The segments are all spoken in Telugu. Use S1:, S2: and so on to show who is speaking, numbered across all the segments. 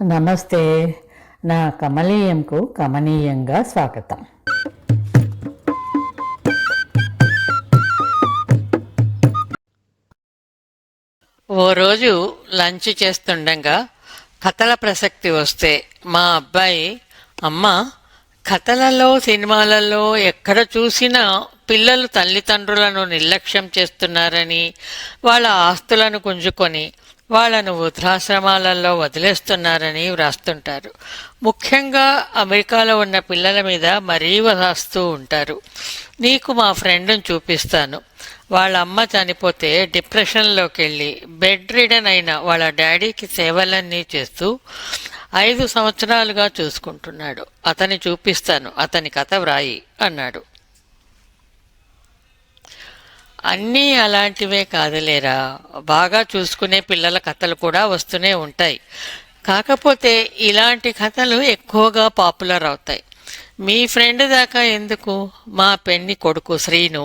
S1: నమస్తే. నా కమనీయంకు కమనీయంగా స్వాగతం.
S2: ఓ రోజు లంచ్ చేస్తుండగా కథల ప్రసక్తి వస్తే మా అబ్బాయి, అమ్మ, కథలలో సినిమాలలో ఎక్కడ చూసినా పిల్లలు తల్లిదండ్రులను నిర్లక్ష్యం చేస్తున్నారని, వాళ్ళ ఆస్తులను గుంజుకొని వాళ్ళను వృద్ధాశ్రమాలలో వదిలేస్తున్నారని వ్రాస్తుంటారు. ముఖ్యంగా అమెరికాలో ఉన్న పిల్లల మీద మరీ వ్రాస్తూ ఉంటారు. నీకు మా ఫ్రెండ్ని చూపిస్తాను. వాళ్ళ అమ్మ చనిపోతే డిప్రెషన్లోకి వెళ్ళి బెడ్ రిడన్ అయిన వాళ్ళ డాడీకి సేవలన్నీ చేస్తూ 5 సంవత్సరాలుగా చూసుకుంటున్నాడు. అతని చూపిస్తాను, అతని కథ వ్రాయి అన్నాడు. అన్నీ అలాంటివే కాదులేరా, బాగా చూసుకునే పిల్లల కథలు కూడా వస్తూనే ఉంటాయి. కాకపోతే ఇలాంటి కథలు ఎక్కువగా పాపులర్ అవుతాయి. మీ ఫ్రెండ్ దాకా ఎందుకు? మా పెన్ని కొడుకు శ్రీను,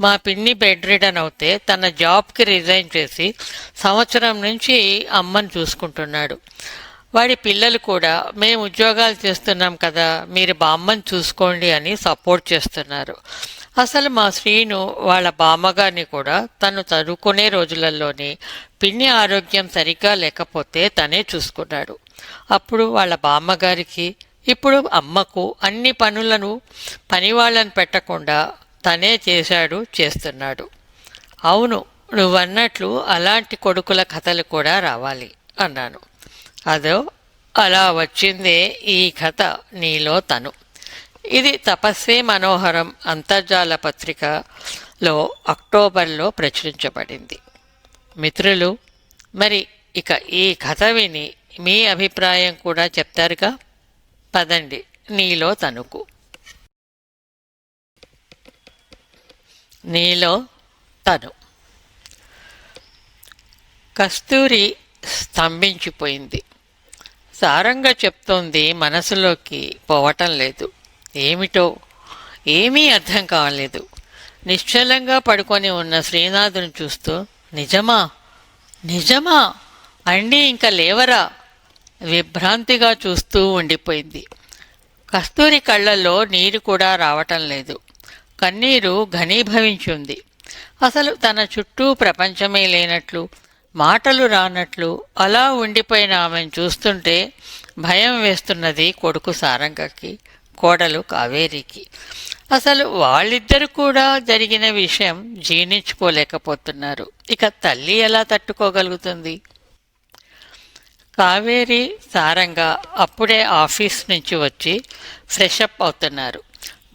S2: మా పిన్ని బెడ్ రిడన్ అవుతే తన జాబ్కి రిజైన్ చేసి సంవత్సరం నుంచి అమ్మని చూసుకుంటున్నాడు. వాడి పిల్లలు కూడా మేము ఉద్యోగాలు చేస్తున్నాం కదా, మీరు బామ్మని చూసుకోండి అని సపోర్ట్ చేస్తున్నారు. అసలు మా శ్రీను వాళ్ళ బామ్మగారిని కూడా తను చదువుకునే రోజులలోనే పిన్ని ఆరోగ్యం సరిగ్గా లేకపోతే తనే చూసుకున్నాడు. అప్పుడు వాళ్ళ బామ్మగారికి, ఇప్పుడు అమ్మకు అన్ని పనులను పనివాళ్ళని పెట్టకుండా తనే చేస్తున్నాడు. అవును, నువ్వన్నట్లు అలాంటి కొడుకుల కథలు కూడా రావాలి అన్నాను. అదో అలా వచ్చిందే ఈ కథ, నీలో తను. ఇది తపస్వే మనోహరం అంతర్జాల పత్రికలో అక్టోబర్లో ప్రచురించబడింది. మిత్రులు, మరి ఇక ఈ కథ విని మీ అభిప్రాయం కూడా చెప్తారుగా. పదండి నీలో తనుకు. నీలో తను. కస్తూరి స్తంభించిపోయింది. సారంగా చెప్తోంది మనసులోకి పోవటం లేదు. ఏమిటో ఏమీ అర్థం కావలేదు. నిశ్చలంగా పడుకొని ఉన్న శ్రీనాథుని చూస్తూ, నిజమా నిజమా అండి, ఇంకా లేవరా? విభ్రాంతిగా చూస్తూ ఉండిపోయింది. కస్తూరి కళ్ళల్లో నీరు కూడా రావటం లేదు. కన్నీరు ఘనీభవించి ఉంది. అసలు తన చుట్టూ ప్రపంచమే లేనట్లు, మాటలు రానట్లు అలా ఉండిపోయిన ఆమెను చూస్తుంటే భయం వేస్తున్నది కొడుకు సారంగకి, కోడలు కావేరికి. అసలు వాళ్ళిద్దరు కూడా జరిగిన విషయం జీర్ణించుకోలేకపోతున్నారు. ఇక తల్లి ఎలా తట్టుకోగలుగుతుంది? కావేరి, సారంగ అప్పుడే ఆఫీస్ నుంచి వచ్చి ఫ్రెషప్ అవుతున్నారు.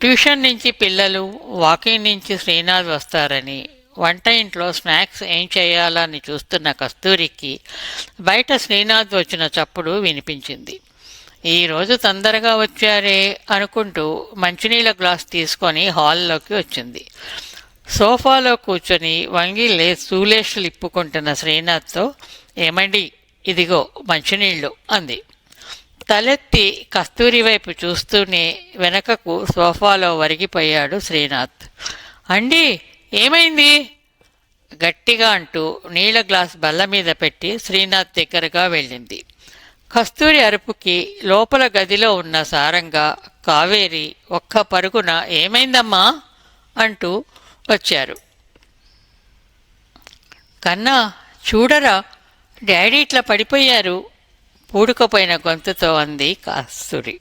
S2: ట్యూషన్ నుంచి పిల్లలు, వాకింగ్ నుంచి శ్రీనాథ్ వస్తారని, వంట ఇంట్లో స్నాక్స్ ఏం చేయాలని చూస్తున్న కస్తూరికి బయట శ్రీనాథ్ వచ్చిన చప్పుడు వినిపించింది. ఈరోజు తొందరగా వచ్చారే అనుకుంటూ మంచినీళ్ళ గ్లాస్ తీసుకొని హాల్లోకి వచ్చింది. సోఫాలో కూర్చొని వంగి సూలేషులు ఇప్పుకుంటున్న శ్రీనాథ్తో, ఏమండి, ఇదిగో మంచినీళ్ళు అంది. తలెత్తి కస్తూరి వైపు చూస్తూనే వెనకకు సోఫాలో వరిగిపోయాడు శ్రీనాథ్. అండి, ఏమైంది? గట్టిగా అంటూ నీళ్ల గ్లాస్ బల్ల మీద పెట్టి శ్రీనాథ్ దగ్గరగా వెళ్ళింది. కస్తూరి అరుపుకి లోపల గదిలో ఉన్న సారంగ, కావేరి ఒక్క పరుగున ఏమైందమ్మా అంటూ వచ్చారు. కన్నా, చూడరా, డాడీ ఇట్లా పడిపోయారు, పూడుకుపోయిన గొంతుతో అంది కస్తూరి.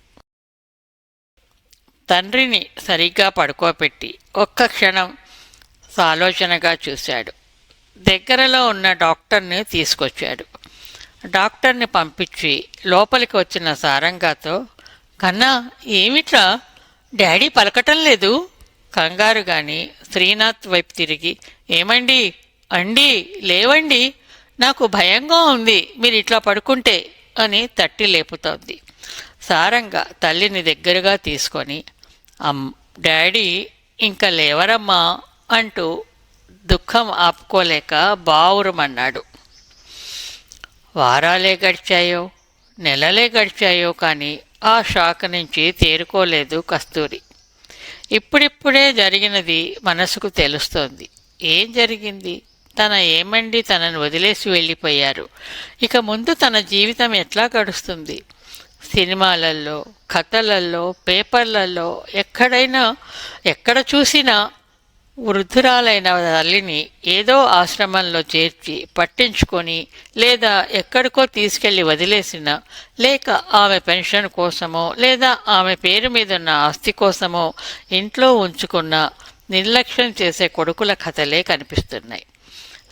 S2: తండ్రిని సరిగ్గా పడుకోబెట్టి ఒక్క క్షణం సాలోచనగా చూశాడు. దగ్గరలో ఉన్న డాక్టర్ని తీసుకొచ్చాడు. డాక్టర్ని పంపించి లోపలికి వచ్చిన సారంగాతో, కన్నా, ఏమిట్రా, డాడీ పలకటం లేదు కంగారుగాని శ్రీనాథ్ వైపు తిరిగి, ఏమండి, అండి, లేవండి, నాకు భయంగా ఉంది మీరు ఇట్లా పడుకుంటే అని తట్టి లేపుతోంది. సారంగ తల్లిని దగ్గరగా తీసుకొని, డాడీ ఇంకా లేవరమ్మా అంటూ దుఃఖం ఆపుకోలేక బావురమన్నాడు. వారాలే గడిచాయో నెలలే గడిచాయో కానీ ఆ షాక్ నుంచి తేరుకోలేదు కస్తూరి. ఇప్పుడిప్పుడే జరిగినది మనసుకు తెలుస్తోంది. ఏం జరిగింది? ఏమండి తనను వదిలేసి వెళ్ళిపోయారు. ఇక ముందు తన జీవితం ఎట్లా గడుస్తుంది? సినిమాలలో, కథలలో, పేపర్లలో ఎక్కడ చూసినా వృద్ధురాలైన తల్లిని ఏదో ఆశ్రమంలో చేర్చి పట్టించుకొని లేదా ఎక్కడికో తీసుకెళ్లి వదిలేసిన, లేక ఆమె పెన్షన్ కోసమో లేదా ఆమె పేరు మీదున్న ఆస్తి కోసమో ఇంట్లో ఉంచుకున్న నిర్లక్ష్యం చేసే కొడుకుల కథలే కనిపిస్తున్నాయి.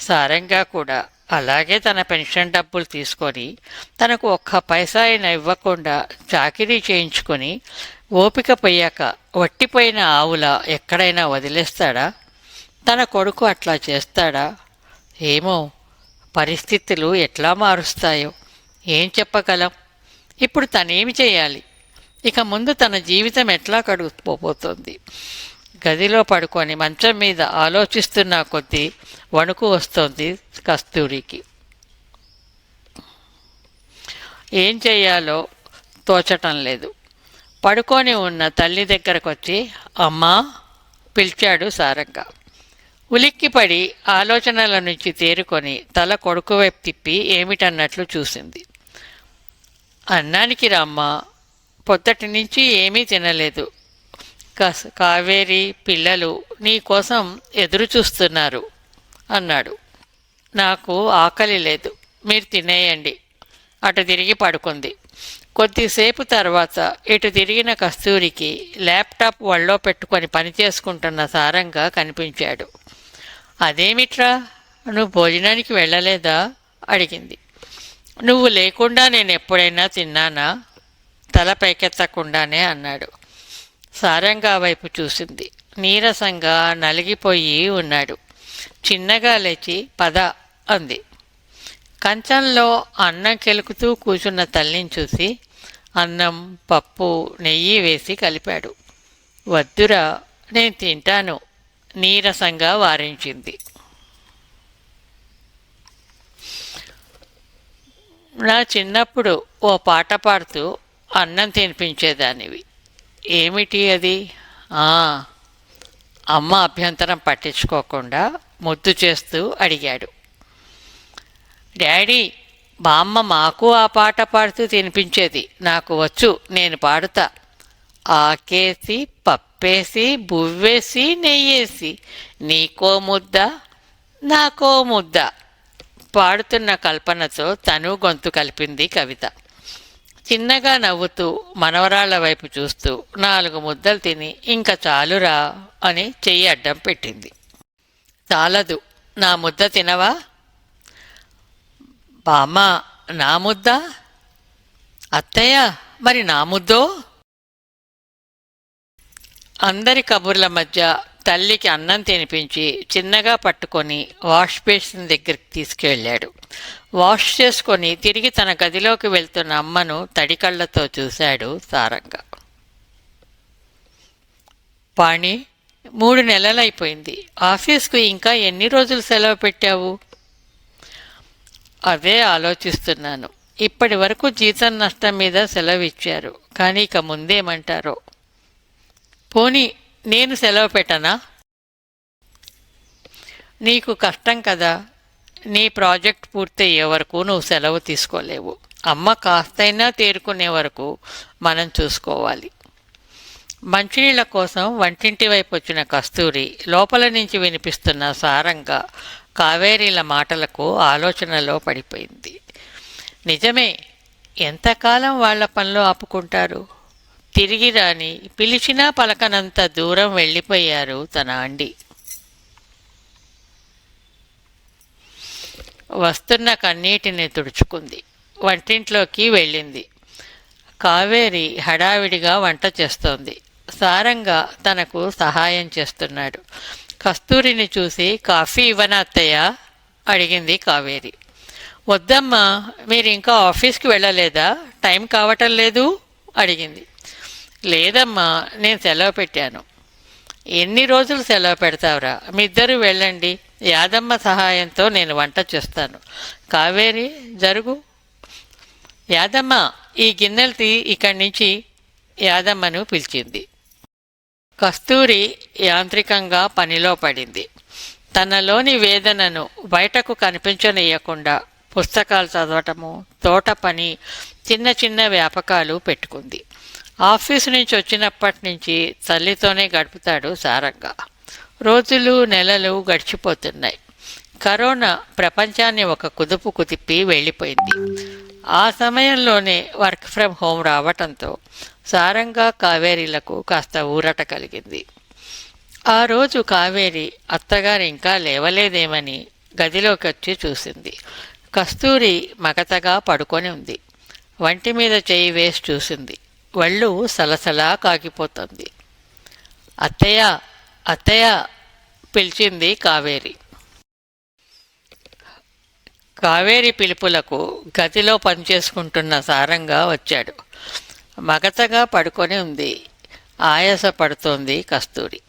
S2: సారంగా కూడా అలాగే తన పెన్షన్ డబ్బులు తీసుకొని తనకు ఒక్క పైసా అయినా ఇవ్వకుండా చాకిరీ చేయించుకొని ఓపిక పోయాక వట్టిపోయిన ఆవుల ఎక్కడైనా వదిలేస్తాడా? తన కొడుకు అట్లా చేస్తాడా? ఏమో, పరిస్థితులు ఎట్లా మారుస్తాయో ఏం చెప్పగలం. ఇప్పుడు తనేమి చేయాలి? ఇక ముందు తన జీవితం ఎట్లా గడిచిపోతుంది? గదిలో పడుకొని మంచం మీద ఆలోచిస్తున్న కొద్దీ వణుకు వస్తోంది కస్తూరికి. ఏం చెయ్యాలో తోచటం లేదు. పడుకొని ఉన్న తల్లి దగ్గరకు వచ్చి అమ్మా పిలిచాడు సారంగా. ఉలిక్కిపడి ఆలోచనల నుంచి తేరుకొని తల కొడుకు వైపు తిప్పి ఏమిటన్నట్లు చూసింది. అన్నానికి రమ్మా, పొద్దటి నుంచి ఏమీ తినలేదు. కావేరి పిల్లలు నీ కోసం ఎదురు చూస్తున్నారు అన్నాడు. నాకు ఆకలి లేదు, మీరు తినేయండి. అటు తిరిగి పడుకుంది. కొద్దిసేపు తర్వాత ఇటు తిరిగిన కస్తూరికి ల్యాప్టాప్ ఒళ్ళో పెట్టుకొని పనిచేసుకుంటున్న సారంగా కనిపించాడు. అదేమిట్రా, నువ్వు భోజనానికి వెళ్ళలేదా అడిగింది. నువ్వు లేకుండా నేను ఎప్పుడైనా తిన్నానా? తల పైకెత్తకుండానే అన్నాడు. సారంగా వైపు చూసింది. నీరసంగా నలిగిపోయి ఉన్నాడు. చిన్నగా లేచి పద అంది. కంచంలో అన్నం కెలుకుతూ కూర్చున్న తల్లిని చూసి అన్నం, పప్పు, నెయ్యి వేసి కలిపాడు. వద్దురా, నేను తింటాను నీరసంగా వారించింది. నా చిన్నప్పుడు ఓ పాట పాడుతూ అన్నం తినిపించేదానివి. ఏమిటి అది? అమ్మ అభ్యంతరం పట్టించుకోకుండా ముద్దు చేస్తూ అడిగాడు. డాడీ, బామ్మ మాకు ఆ పాట పాడుతూ తినిపించేది. నాకు వచ్చు, నేను పాడుతా. ఆకేసి పప్పేసి బువ్వేసి నెయ్యేసి నీకో ముద్ద నాకో ముద్ద. పాడుతున్న కల్పనతో తను గొంతు కలిపింది కవిత. చిన్నగా నవ్వుతూ మనవరాళ్ల వైపు చూస్తూ 4 ముద్దలు తిని ఇంకా చాలురా అని చెయ్యి అడ్డం పెట్టింది. చాలదు, నా ముద్ద తినవా? బామ్మ, నా ముద్ద? అత్తయ్య, మరి నా ముద్దో? అందరి కబుర్ల మధ్య తల్లికి అన్నం తినిపించి చిన్నగా పట్టుకొని వాష్ బేసిన్ దగ్గరికి తీసుకువెళ్ళాడు. వాష్ చేసుకొని తిరిగి తన గదిలోకి వెళ్తున్న అమ్మను తడి కళ్ళతో చూశాడు సారంగా. పాణి, 3 నెలలైపోయింది. ఆఫీస్కు ఇంకా ఎన్ని రోజులు సెలవు పెట్టావు? అదే ఆలోచిస్తున్నాను. ఇప్పటి వరకు జీతం నష్టం మీద సెలవు ఇచ్చారు, కానీ ఇక ముందేమంటారో. పోనీ నేను సెలవు పెట్టనా? నీకు కష్టం కదా. నీ ప్రాజెక్ట్ పూర్తయ్యే వరకు నువ్వు సెలవు తీసుకోలేవు. అమ్మ కాస్తైనా తేరుకునే వరకు మనం చూసుకోవాలి. మంచినీళ్ల కోసం వంటింటి వైపు వచ్చిన కస్తూరి లోపల నుంచి వినిపిస్తున్న సారంగా కావేరీల మాటలకు ఆలోచనలో పడిపోయింది. నిజమే, ఎంతకాలం వాళ్ల పనిలో ఆపుకుంటారు? తిరిగి రాని, పిలిచినా పలకనంత దూరం వెళ్ళిపోయారు తన అండి. వస్తున్న కన్నీటిని తుడుచుకుంది. వంటింట్లోకి వెళ్ళింది. కావేరి హడావిడిగా వంట చేస్తోంది. సారంగా తనకు సహాయం చేస్తున్నాడు. కస్తూరిని చూసి కాఫీ ఇవ్వనా అత్తయ్య అడిగింది కావేరి. వద్దమ్మా, మీరు ఇంకా ఆఫీస్కి వెళ్ళలేదా? టైం కావటం లేదు అడిగింది. లేదమ్మా, నేను సెలవు పెట్టాను. ఎన్ని రోజులు సెలవు పెడతావురా? మీ ఇద్దరు వెళ్ళండి, యాదమ్మ సహాయంతో నేను వంట చేస్తాను. కావేరి, జరుగు. యాదమ్మ, ఈ గిన్నెలు ఇక్కడి నుంచి యాదమ్మను పిలిచింది. కస్తూరి యాంత్రికంగా పనిలో పడింది. తనలోని వేదనను బయటకు కనిపించనీయకుండా పుస్తకాలు చదవటము, తోట పని, చిన్న చిన్న వ్యాపకాలు పెట్టుకుంది. ఆఫీసు నుంచి వచ్చినప్పటి నుంచి తల్లితోనే గడుపుతాడు సారంగా. రోజులు నెలలు గడిచిపోతున్నాయి. కరోనా ప్రపంచాన్ని ఒక కుదుపు కుదిపి వెళ్ళిపోయింది. ఆ సమయంలోనే వర్క్ ఫ్రమ్ హోమ్ రావటంతో సారంగా కావేరీలకు కాస్త ఊరట కలిగింది. ఆ రోజు కావేరి అత్తగారు ఇంకా లేవలేదేమని గదిలోకి వచ్చి చూసింది. కస్తూరి మగతగా పడుకొని ఉంది. వంటి మీద చేయి వేసి చూసింది. ఒళ్ళు సలసలా కాగిపోతుంది. అత్తయ్య, అత్తయ్య పిలిచింది కావేరి. కావేరి పిలుపులకు గదిలో పనిచేసుకుంటున్న సారంగా వచ్చాడు. మగతగా పడుకొని ఉంది. ఆయాస పడుతోంది కస్తూరి.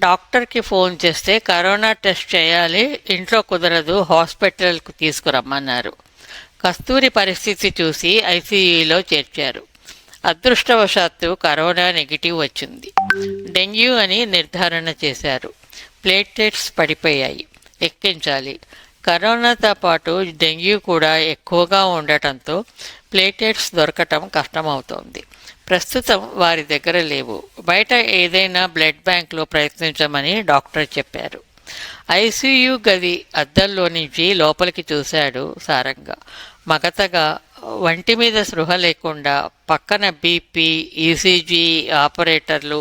S2: డాక్టర్కి ఫోన్ చేస్తే కరోనా టెస్ట్ చేయాలి, ఇంట్లో కుదరదు, హాస్పిటల్కు తీసుకురమ్మన్నారు. కస్తూరి పరిస్థితి చూసి ఐసీయూలో చేర్చారు. అదృష్టవశాత్తు కరోనా నెగిటివ్ వచ్చింది. డెంగ్యూ అని నిర్ధారణ చేశారు. ప్లేట్లెట్స్ పడిపోయాయి, ఎక్కించాలి. కరోనాతో పాటు డెంగ్యూ కూడా ఎక్కువగా ఉండటంతో ప్లేట్లెట్స్ దొరకటం కష్టమవుతోంది. ప్రస్తుతం వారి దగ్గర లేవు. బయట ఏదైనా బ్లడ్ బ్యాంక్లో ప్రయత్నించమని డాక్టర్ చెప్పారు. ఐసీయూ గది అద్దంలో నుంచి లోపలికి చూశాడు సారంగా. మగతగా, వంటి మీద స్పృహ లేకుండా, పక్కన బీపీ, ఈసీజీ ఆపరేటర్లు,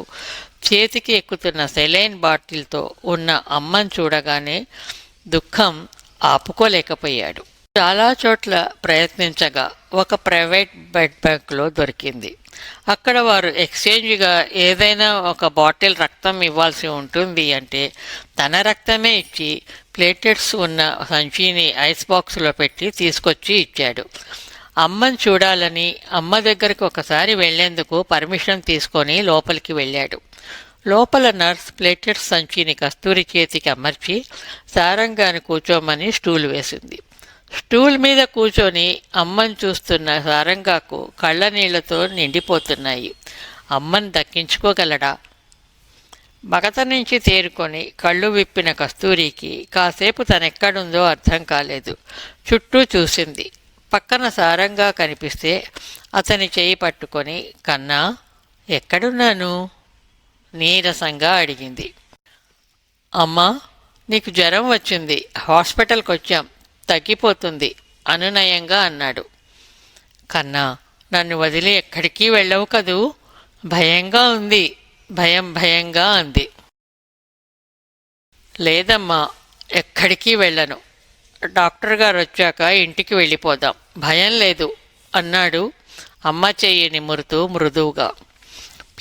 S2: చేతికి ఎక్కుతున్న సెలైన్ బాటిల్తో ఉన్న అమ్మని చూడగానే దుఃఖం ఆపుకోలేకపోయాడు. చాలా చోట్ల ప్రయత్నించగా ఒక ప్రైవేట్ బ్లడ్ బ్యాంక్లో దొరికింది. అక్కడ వారు ఎక్స్చేంజ్గా ఏదైనా ఒక బాటిల్ రక్తం ఇవ్వాల్సి ఉంటుంది అంటే తన రక్తమే ఇచ్చి ప్లేటెట్స్ ఉన్న సంచిని ఐస్ బాక్స్లో పెట్టి తీసుకొచ్చి ఇచ్చాడు. అమ్మని చూడాలని అమ్మ దగ్గరికి ఒకసారి వెళ్లేందుకు పర్మిషన్ తీసుకొని లోపలికి వెళ్ళాడు. లోపల నర్స్ ప్లేటెట్స్ సంచిని కస్తూరి చేతికి అమర్చి సారంగాను కూర్చోమని స్టూల్ వేసింది. స్టూల్ మీద కూర్చొని అమ్మని చూస్తున్న సారంగాకు కళ్ళ నీళ్లతో నిండిపోతున్నాయి. అమ్మని దక్కించుకోగలడా? మగత నుంచి తేరుకొని కళ్ళు విప్పిన కస్తూరికి కాసేపు తనెక్కడుందో అర్థం కాలేదు. చుట్టూ చూసింది. పక్కన సారంగా కనిపిస్తే అతని చేయి పట్టుకొని, కన్నా ఎక్కడున్నాను నీరసంగా అడిగింది. అమ్మా, నీకు జ్వరం వచ్చింది, హాస్పిటల్కి వచ్చాం, తగ్గిపోతుంది అనునయంగా అన్నాడు. కన్నా, నన్ను వదిలి ఎక్కడికి వెళ్ళవు కదూ? భయంగా ఉంది, భయంగా అంది. లేదమ్మా, ఎక్కడికి వెళ్ళను. డాక్టర్ గారు వచ్చాక ఇంటికి వెళ్ళిపోదాం, భయం లేదు అన్నాడు అమ్మ చెయ్యి నిమురుతూ మృదువుగా.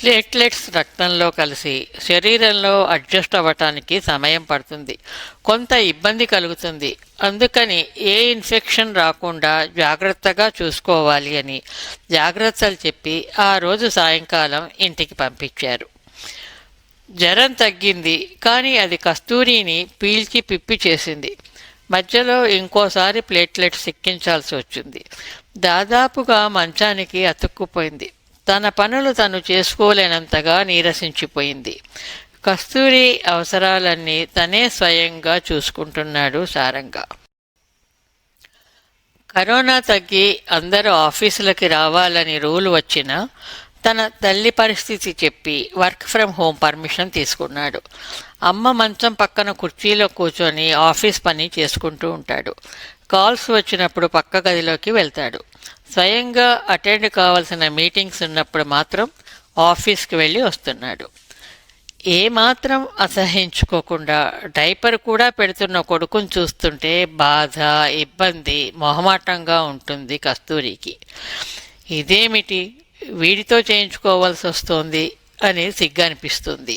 S2: ప్లేట్లెట్స్ రక్తంలో కలిసి శరీరంలో అడ్జస్ట్ అవ్వటానికి సమయం పడుతుంది, కొంత ఇబ్బంది కలుగుతుంది. అందుకని ఏ ఇన్ఫెక్షన్ రాకుండా జాగ్రత్తగా చూసుకోవాలి అని జాగ్రత్తలు చెప్పి ఆ రోజు సాయంకాలం ఇంటికి పంపించారు. జ్వరం తగ్గింది, కానీ అది కస్తూరిని పీల్చి పిప్పి చేసింది. మధ్యలో ఇంకోసారి ప్లేట్లెట్స్ ఎక్కించాల్సి వచ్చింది. దాదాపుగా మంచానికి అతుక్కుపోయింది. తన పనులు తను చేసుకోలేనంతగా నీరసించిపోయింది. కస్తూరి అవసరాలన్నీ తనే స్వయంగా చూసుకుంటున్నాడు సారంగా. కరోనా తగ్గి అందరూ ఆఫీసులకి రావాలని రూల్ వచ్చినా తన తల్లి పరిస్థితి చెప్పి వర్క్ ఫ్రమ్ హోమ్ పర్మిషన్ తీసుకున్నాడు. అమ్మ మంచం పక్కన కుర్చీలో కూర్చొని ఆఫీస్ పని చేసుకుంటూ ఉంటాడు. కాల్స్ వచ్చినప్పుడు పక్క గదిలోకి వెళ్తాడు. స్వయంగా అటెండ్ కావాల్సిన మీటింగ్స్ ఉన్నప్పుడు మాత్రం ఆఫీస్కి వెళ్ళి వస్తున్నాడు. ఏమాత్రం అసహించుకోకుండా డైపర్ కూడా పెడుతున్న కొడుకుని చూస్తుంటే బాధ, ఇబ్బంది, మొహమాటంగా ఉంటుంది కస్తూరికి. ఇదేమిటి వీడితో చేయించుకోవాల్సి వస్తోంది అని సిగ్గనిపిస్తుంది.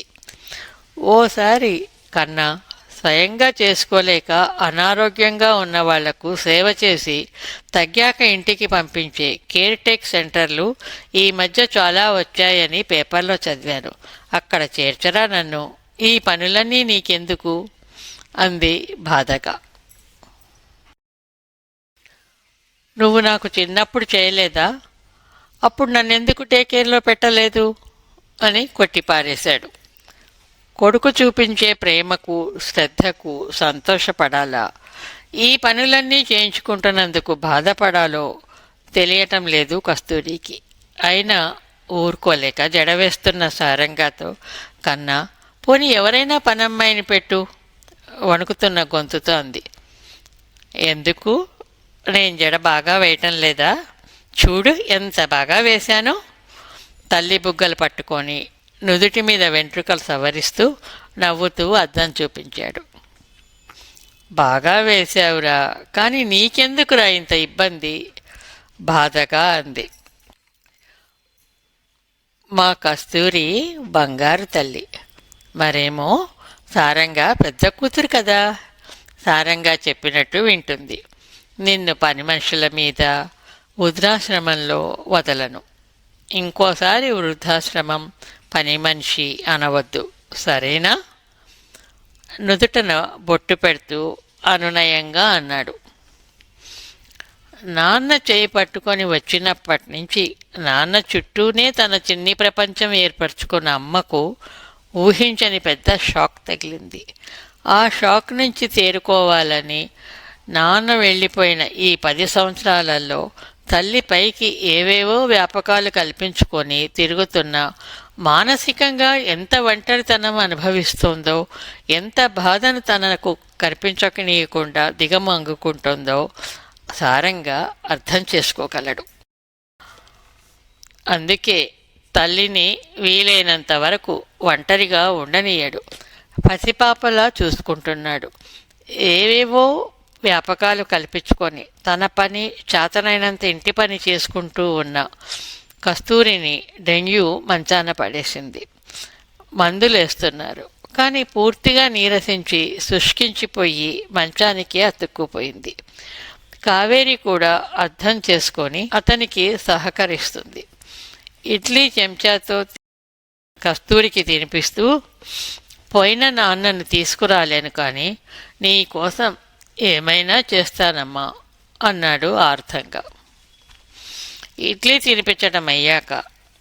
S2: ఓసారి కన్నా స్వయంగా చేసుకోలేక అనారోగ్యంగా ఉన్న వాళ్లకు సేవ చేసి తగ్గాక ఇంటికి పంపించే కేర్ టేక్ సెంటర్లు ఈ మధ్య చాలా వచ్చాయని పేపర్లో చదివాను. అక్కడ చేర్చరా నన్ను, ఈ పనులన్నీ నీకెందుకు అంది బాధగా. నువ్వు నాకు చిన్నప్పుడు చేయలేదా? అప్పుడు నన్నెందుకు టేక్ కేర్లో పెట్టలేదు అని కొట్టిపారేశాడు. కొడుకు చూపించే ప్రేమకు శ్రద్ధకు సంతోషపడాలా, ఈ పనులన్నీ చేయించుకుంటున్నందుకు బాధపడాలో తెలియటం లేదు కస్తూరికి. అయినా ఊరుకోలేక జడవేస్తున్న సారంగాతో, కన్నా పోనీ ఎవరైనా పనమ్మాయిని పెట్టు, వణుకుతున్న గొంతుతో అంది. ఎందుకు, నేను జడ బాగా వేయటం లేదా? చూడు ఎంత బాగా వేశానో. తల్లి బుగ్గలు పట్టుకొని నుదుటి మీద వెంట్రుకలు సవరిస్తూ నవ్వుతూ అద్దం చూపించాడు. బాగా వేశావురా, కానీ నీకెందుకురా ఇంత ఇబ్బంది, బాధగా అంది. మా కస్తూరి బంగారు తల్లి. మరేమో సారంగా పెద్ద కూతురు కదా, సారంగా చెప్పినట్టు వింటుంది. నిన్ను పని మనుషుల మీద వృద్ధాశ్రమంలో వదలను. ఇంకోసారి వృద్ధాశ్రమం, పని మనిషి అనవద్దు, సరేనా? నుదుటన బొట్టు పెడుతూ అనునయంగా అన్నాడు. నాన్న చేయి పట్టుకొని వచ్చినప్పటి నుంచి నాన్న చుట్టూనే తన చిన్ని ప్రపంచం ఏర్పరచుకున్న అమ్మకు ఊహించని పెద్ద షాక్ తగిలింది. ఆ షాక్ నుంచి తేరుకోవాలని నాన్న వెళ్ళిపోయిన ఈ 10 సంవత్సరాలలో తల్లి పైకి ఏవేవో వ్యాపకాలు కల్పించుకొని తిరుగుతున్న, మానసికంగా ఎంత ఒంటరితనం అనుభవిస్తుందో, ఎంత బాధను తనకు కనిపించకనీయకుండా దిగమంగుకుంటుందో సారంగా అర్థం చేసుకోగలడు. అందుకే తల్లిని వీలైనంత వరకు ఒంటరిగా ఉండనీయడు. పసిపాపలా చూసుకుంటున్నాడు. ఏవేవో వ్యాపకాలు కల్పించుకొని తన పని చేతనైనంత ఇంటి పని చేసుకుంటూ ఉన్న కస్తూరిని డెంగ్యూ మంచాన పడేసింది. మందులేస్తున్నారు, కానీ పూర్తిగా నీరసించి శుష్కించిపోయి మంచానికి అతుక్కుపోయింది. కావేరి కూడా అర్థం చేసుకొని అతనికి సహకరిస్తుంది. ఇడ్లీ చెంచాతో కస్తూరికి తినిపిస్తూ, పోయిన నాన్నను తీసుకురాలేను, కానీ నీ కోసం ఏమైనా చేస్తానమ్మా అన్నాడు ఆర్థంగా. ఇడ్లీ తినిపించడం అయ్యాక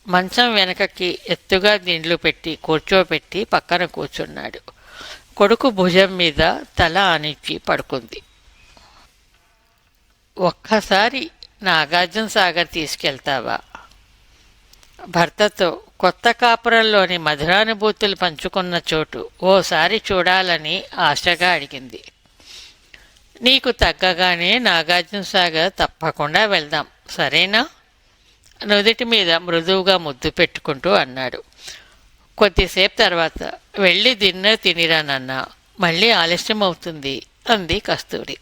S2: మంచం వెనకకి ఎత్తుగా దిండ్లు పెట్టి కూర్చోబెట్టి పక్కన కూర్చున్నాడు. కొడుకు భుజం మీద తల ఆనించి పడుకుంది. ఒక్కసారి నాగార్జున సాగర్ తీసుకెళ్తావా? భర్తతో కొత్త కాపురంలోని మధురానుభూతులు పంచుకున్న చోటు ఓసారి చూడాలని ఆశగా అడిగింది. నీకు తగ్గగానే నాగార్జున సాగర్ తప్పకుండా వెళ్దాం, సరేనా? నుదుటి మీద మృదువుగా ముద్దు పెట్టుకుంటూ అన్నాడు. కొద్దిసేపు తర్వాత వెళ్ళి డిన్నర్ తినిరానన్నా, మళ్ళీ ఆలస్యం అవుతుంది అంది కస్తూరి.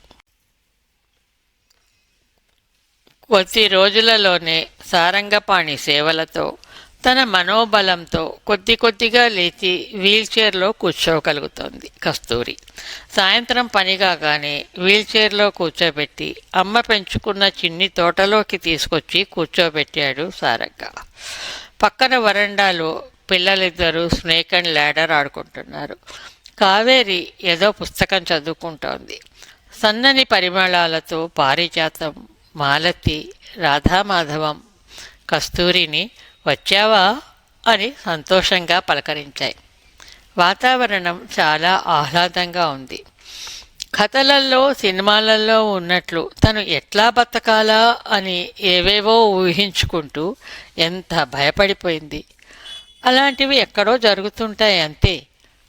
S2: కొద్ది రోజులలోనే సారంగపాణి సేవలతో తన మనోబలంతో కొద్ది కొద్దిగా లేచి వీల్చైర్లో కూర్చోగలుగుతోంది కస్తూరి. సాయంత్రం పని కాగానే వీల్చైర్లో కూర్చోబెట్టి అమ్మ పెంచుకున్న చిన్ని తోటలోకి తీసుకొచ్చి కూర్చోబెట్టాడు సారంగ. పక్కన వరండాలో పిల్లలిద్దరూ స్నేక్ అండ్ ల్యాడర్ ఆడుకుంటున్నారు. కావేరి ఏదో పుస్తకం చదువుకుంటోంది. సన్నని పరిమళాలతో పారిజాతం, మాలతి, రాధామాధవం కస్తూరిని వచ్చావా అని సంతోషంగా పలకరించాయి. వాతావరణం చాలా ఆహ్లాదంగా ఉంది. కథలల్లో, సినిమాలలో ఉన్నట్లు తను ఎట్లా బతకాలా అని ఏవేవో ఊహించుకుంటూ ఎంత భయపడిపోయింది. అలాంటివి ఎక్కడో జరుగుతుంటాయి అంతే,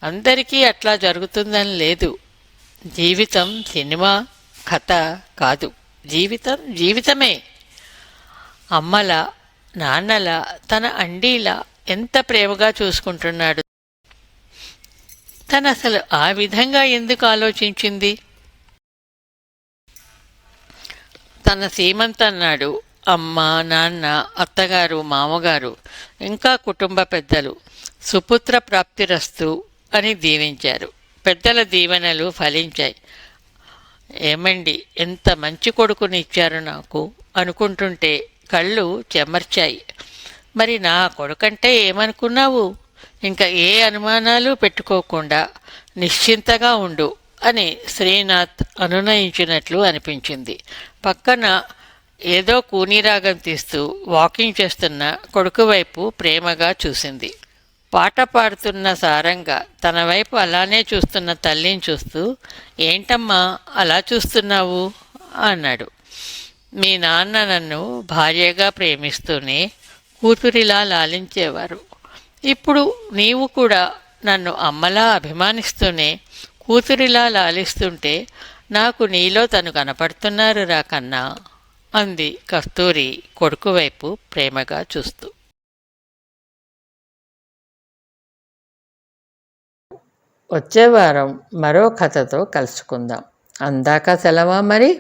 S2: అందరికీ అట్లా జరుగుతుందని లేదు. జీవితం సినిమా కథ కాదు, జీవితం జీవితమే. అమ్మల, నాన్నల, తన అండీలా ఎంత ప్రేమగా చూసుకుంటున్నాడు. తను అసలు ఆ విధంగా ఎందుకు ఆలోచించింది? తన సీమంతన్నాడు అమ్మ, నాన్న, అత్తగారు, మామగారు, ఇంకా కుటుంబ పెద్దలు సుపుత్ర ప్రాప్తిరస్తు అని దీవించారు. పెద్దల దీవెనలు ఫలించాయి. ఏమండి, ఎంత మంచి కొడుకునిచ్చారు నాకు అనుకుంటుంటే కళ్ళు చెమర్చాయి. మరి నా కొడుకంటే ఏమనుకున్నావు? ఇంకా ఏ అనుమానాలు పెట్టుకోకుండా నిశ్చింతగా ఉండు అని శ్రీనాథ్ అనునయించినట్లు అనిపించింది. పక్కన ఏదో కూనీరాగం తీస్తూ వాకింగ్ చేస్తున్న కొడుకు వైపు ప్రేమగా చూసింది. పాట పాడుతున్న సారంగా తన వైపు అలానే చూస్తున్న తల్లిని చూస్తూ, ఏంటమ్మా అలా చూస్తున్నావు అన్నాడు. మీ నాన్న నన్ను భార్యగా ప్రేమిస్తూనే కూతురిలా లాలించేవారు. ఇప్పుడు నీవు కూడా నన్ను అమ్మలా అభిమానిస్తూనే కూతురిలా లాలిస్తుంటే నాకు నీలో తను కనపడుతున్నారు రా కన్నా అంది కస్తూరి కొడుకు వైపు ప్రేమగా చూస్తూ. వచ్చే వారం మరో కథతో కలుసుకుందాం. అందాక సెలవా మరి.